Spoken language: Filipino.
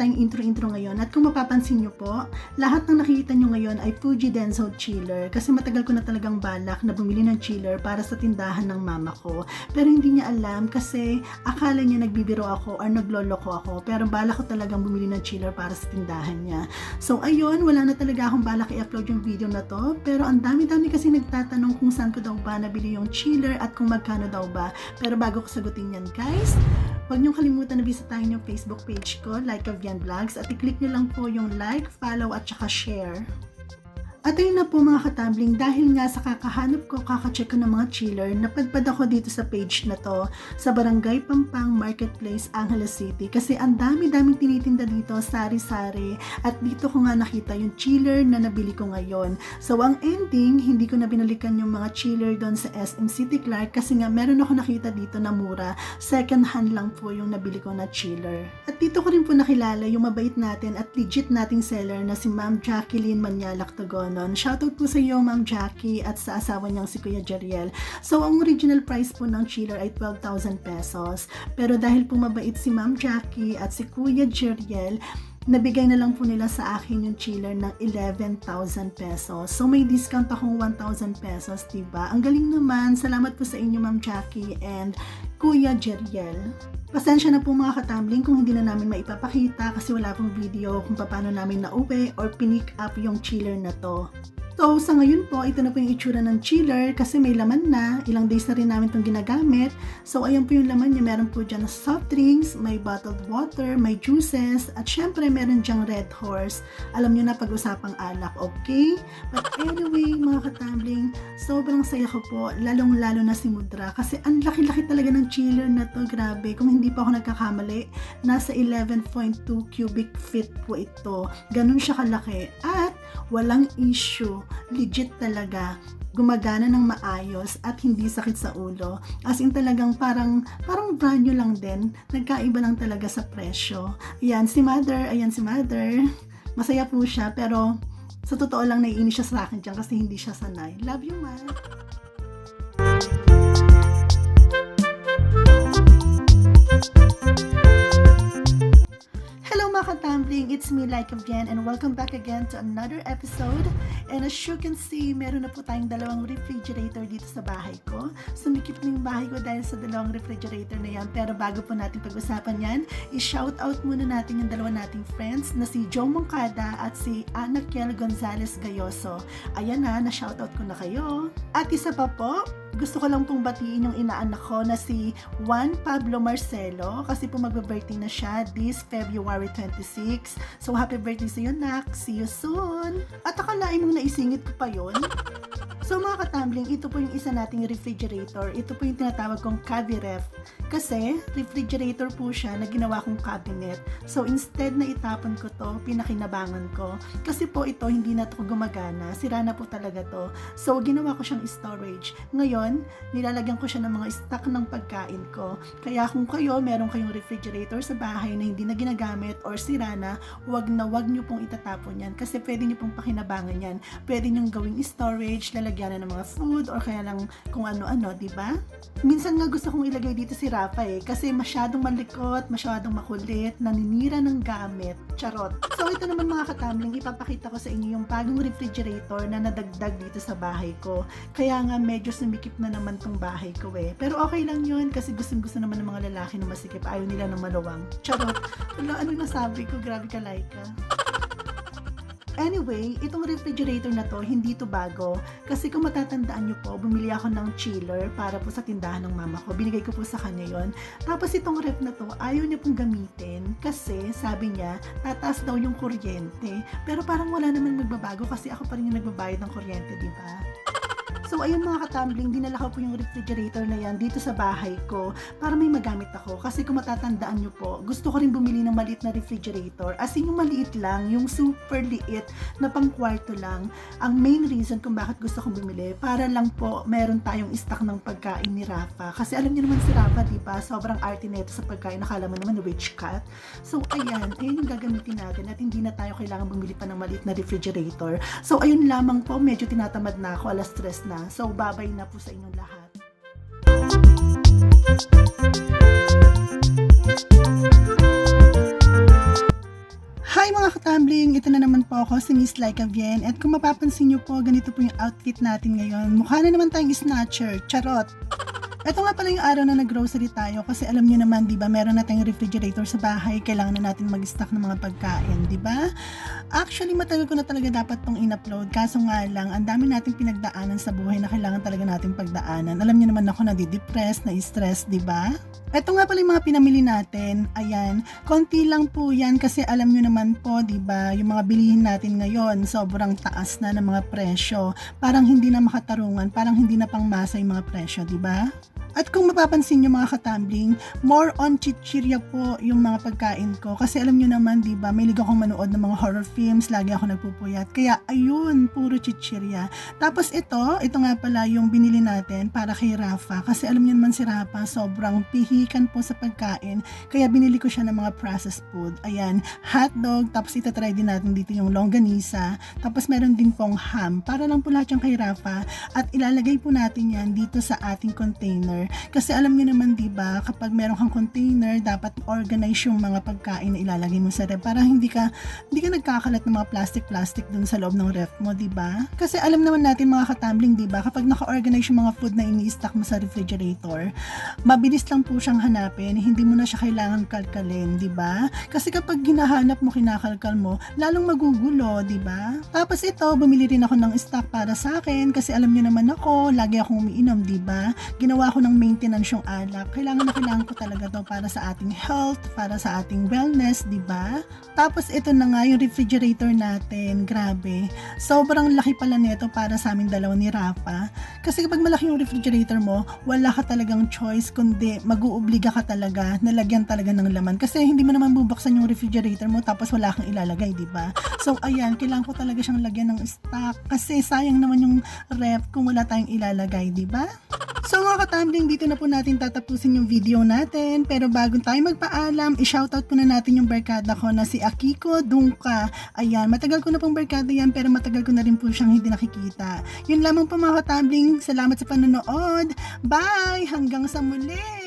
tayong intro-intro ngayon. At kung mapapansin nyo po, lahat ng nakikita nyo ngayon ay Fuji Denso chiller. Kasi matagal ko na talagang balak na bumili ng chiller para sa tindahan ng mama ko. Pero hindi niya alam kasi akala niya nagbibiro ako or nagloloko ako. Pero balak ko talagang bumili ng chiller para sa tindahan niya. So ayun, wala na talaga akong balak i-upload yung video na to. Pero ang dami-dami kasi nagtatanong kung saan ko daw ba nabili yung chiller at kung magkano daw ba. Pero bago ko sagutin yan guys, huwag niyong kalimutan na bisitahin yung Facebook page ko, Like of Yan Vlogs, at i-click niyo lang po yung like, follow at saka share. At ayun na po mga katambling, dahil nga sa kakahanap ko, kakacheck ko ng mga chiller, napadpad ako dito sa page na to, sa Barangay Pampang Marketplace, Angeles City. Kasi ang dami-daming tinitinda dito, sari-sari. At dito ko nga nakita yung chiller na nabili ko ngayon. So ang ending, hindi ko na binalikan yung mga chiller doon sa SM City Clark kasi nga meron ako nakita dito na mura. Second hand lang po yung nabili ko na chiller. At dito ko rin po nakilala yung mabait natin at legit nating seller na si Ma'am Jacqueline Manyalak Togon. Shoutout po sa iyo Ma'am Jackie at sa asawa niyang si Kuya Jeriel. So ang original price po ng chiller ay 12,000 pesos. Pero dahil po mabait si Ma'am Jackie at si Kuya Jeriel, nabigay na lang po nila sa akin yung chiller ng 11,000 pesos. So may discount akong 1,000 pesos, diba? Ang galing naman. Salamat po sa inyo Ma'am Jackie and Kuya Jeriel. Pasensya na po mga katambling kung hindi na namin maipapakita kasi wala pong video kung paano namin nauwi or pinick up yung chiller na to. So sa ngayon po, ito na po yung itsura ng chiller kasi may laman na. Ilang days na rin namin itong ginagamit. So ayan po yung laman niya. Meron po dyan na soft drinks, may bottled water, may juices, at syempre meron dyang Red Horse. Alam nyo na pag-usapang alak, okay? But anyway mga katambling, sobrang saya ko po, lalong-lalo na si Mudra kasi ang laki-laki talaga ng chiller na to. Grabe, kung hindi pa ako nagkakamali, nasa 11.2 cubic feet po ito. Ganun siya kalaki at walang issue. Legit talaga. Gumagana ng maayos at hindi sakit sa ulo. As in talagang parang brand new lang din. Nagkaiba lang talaga sa presyo. Ayan si Mother. Masaya po siya pero sa totoo lang naiinis siya sa akin dyan kasi hindi siya sanay. Love you, Ma. Katambling, it's me Like of Jen and welcome back again to another episode. And as you can see, meron na po tayong dalawang refrigerator dito sa bahay ko. Sumikip na yung bahay ko dahil sa dalawang refrigerator na yan. Pero bago po natin pag-usapan yan, i-shoutout muna natin yung dalawa nating friends na si Joe Moncada at si Anakiel Gonzalez Gayoso. Ayan na-shoutout ko na kayo. At isa pa po, gusto ko lang pong batiin yung inaanak ko na si Juan Pablo Marcelo kasi po magbe-birthday na siya this February 26. So happy birthday sa iyo, Nak. See you soon. At akalain mong naisingit ko pa yon. So mga katambling, ito po yung isa nating refrigerator. Ito po yung tinatawag kong Caviref. Kasi refrigerator po siya na ginawa kong cabinet. So instead na itapon ko to, pinakinabangan ko. Kasi po ito hindi na to gumagana. Sira na po talaga to. So ginawa ko siyang storage. Ngayon, nilalagyan ko siya ng mga stock ng pagkain ko. Kaya kung kayo, meron kayong refrigerator sa bahay na hindi na ginagamit or sira na wag nyo pong itatapon yan. Kasi pwede nyo pong pakinabangan yan. Pwede nyo gawing storage, lalagyan na ng mga food or kaya lang kung ano-ano, diba? Minsan nga gusto kong ilagay dito si Rafa kasi masyadong malikot, masyadong makulit, naninira ng gamit. Charot. So ito naman mga katambling, ipapakita ko sa inyo yung bagong refrigerator na nadagdag dito sa bahay ko. Kaya nga medyo sumikip na naman tong bahay ko Pero okay lang yun kasi gustong-gusto naman ng mga lalaki na masikip. Ayaw nila ng maluwang. Charot. Ano nasabi ko? Grabe ka, Laika. Anyway, itong refrigerator na to, hindi to bago. Kasi kung matatandaan nyo po, bumili ako ng chiller para po sa tindahan ng mama ko. Binigay ko po sa kanya yon. Tapos itong ref na to, ayaw niya pong gamitin. Kasi sabi niya, tataas daw yung kuryente. Pero parang wala naman magbabago kasi ako pa rin yung nagbabayad ng kuryente, di ba? So ayun mga katambling, dinala ko po yung refrigerator na yan dito sa bahay ko para may magamit ako. Kasi kung matatandaan nyo po, gusto ko rin bumili ng maliit na refrigerator. As in yung maliit lang, yung super liit na pang kwarto lang. Ang main reason kung bakit gusto kong bumili, para lang po meron tayong stock ng pagkain ni Rafa. Kasi alam niyo naman si Rafa, diba? Sobrang arte nito sa pagkain. Nakala mo naman rich cat. So ayan yung gagamitin natin at hindi na tayo kailangan bumili pa ng maliit na refrigerator. So ayun lamang po, medyo tinatamad na ako, alas stress na. So, babay na po sa inyong lahat. katambling, ito na naman po ako, si Miss Laika Vien. At kung mapapansin nyo po, ganito po yung outfit natin ngayon. Mukha na naman tayong snatcher, charot. Ito nga pala yung araw na nag-grocery tayo kasi alam nyo naman, di ba, meron na tayong refrigerator sa bahay, kailangan na natin mag-stock ng mga pagkain, di ba? Actually, matagal ko na talaga dapat tong in-upload, kaso nga lang, ang dami nating pinagdaanan sa buhay na kailangan talaga nating pagdaanan. Alam nyo naman ako nadi-depress, na-stress, di ba? Ito nga pala yung mga pinamili natin, ayan, konti lang po yan kasi alam nyo naman po, di ba, yung mga bilihin natin ngayon, sobrang taas na ng mga presyo, parang hindi na makatarungan, parang hindi na pangmasa yung mga presyo, di ba? At kung mapapansin nyo mga katambling, more on chichirya po yung mga pagkain ko. Kasi alam nyo naman, di ba, may akong manood ng mga horror films, lagi ako nagpupuyat. Kaya ayun, puro chichirya. Tapos ito nga pala yung binili natin para kay Rafa. Kasi alam nyo naman si Rafa, sobrang pihikan po sa pagkain. Kaya binili ko siya ng mga processed food. Ayan, hotdog, tapos itatry din natin dito yung longganisa. Tapos meron din pong ham. Para lang po lahat yung kay Rafa. At ilalagay po natin yan dito sa ating container. Kasi alam niyo naman, di ba, kapag meron kang container, dapat organize yung mga pagkain na ilalagay mo sa ref para hindi ka nagkakalat ng mga plastic dun sa loob ng ref mo, di ba? Kasi alam naman natin mga katambling, di ba, kapag naka-organize yung mga food na ini-stock mo sa refrigerator, mabilis lang po siyang hanapin, hindi mo na siya kailangan kalkalin, di ba? Kasi kapag hinahanap mo, kinakalkal mo, lalong magugulo, di ba? Tapos ito, bumili rin ako ng stock para sa akin kasi alam niyo naman ako, lagi akong umiinom, di ba? Ginawa ko ng maintenance yung alak. Kailangan ko talaga to para sa ating health, para sa ating wellness, di ba? Tapos ito na nga yung refrigerator natin. Grabe. Sobrang laki pala nito para sa aming dalawa ni Rafa. Kasi kapag malaki yung refrigerator mo, wala ka talagang choice kundi mag-uubliga ka talaga na lagyan talaga ng laman. Kasi hindi mo naman bubuksan yung refrigerator mo tapos wala kang ilalagay, di ba? So ayan, kailangan ko talaga siyang lagyan ng stock kasi sayang naman yung ref kung wala tayong ilalagay, di ba? So mga katambling, dito na po natin tatapusin yung video natin. Pero bago tayo magpaalam, i-shoutout ko na natin yung barkada ko na si Akiko Dungka. Ayan, matagal ko na pong barkada yan pero matagal ko na rin po siyang hindi nakikita. Yun lamang po mga katambling, salamat sa panonood. Bye! Hanggang sa muli!